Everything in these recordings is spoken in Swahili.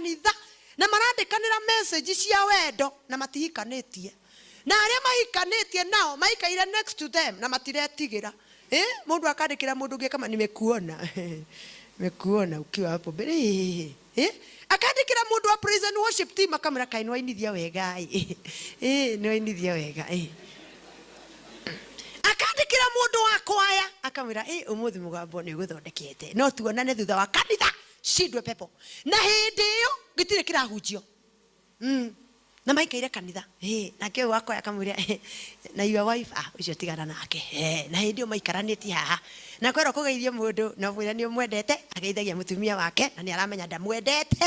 kanitha na marandikanira message cia wendo na matihikanetie na aria mahikanetie nao maikaire next to them na matiretigira mundu akandikira mundu ngi kama nimekuona nimekuona ukiwa hapo mbele akandikira mundu wa praise and worship team akamera kainwa inithia wega no inithia wega akandikira mundu wa kwaya akamera umuthi mugambo ni guthondekete no tuonane thutha wa kanitha shidwe pepo na hindi yo gitire kirahunjio na maikaire kanitha na keu wako akamwira na your wife ucio tigana nake na hindi yo maikaraniti haha na kwero kugeithia mundu na mwira ni umwendete ageithagia mutumia wake na ni aramenya ndamwendete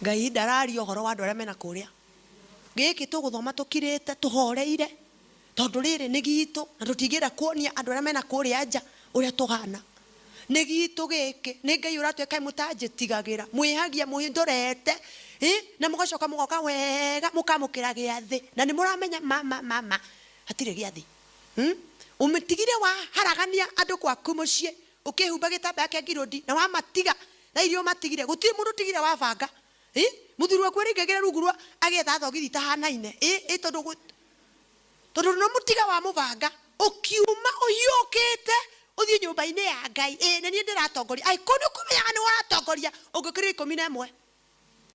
Ngai ndarari ohoro wa andu aria mena kuria giki tuguthoma tukirite tuhoreire tondu riri ni gitu na tutingira kuonia andu aria mena kuria nja uria tuhana ni gitu giki ni Ngai uratweka mutanjitigagira mwihagia muhindurete na mugacoka mugoka wega mukamukira giathi na ni muramenya mama hatire giathi umetigire wa haragania andu kwaku mucii ukihumba gitamba kia ngirodi na wa matiga na irio matigire gutiri mundu tigire wa banga muthiru wa kweri ngegera rugurwa agetha thogithi tahanaine tondu no mutiga wa mubanga ukiuma uyukite uthie nyumba-ini ya Ngai na nie ndiratongoria ai kono kumenya ni waratongoria ungikiri 11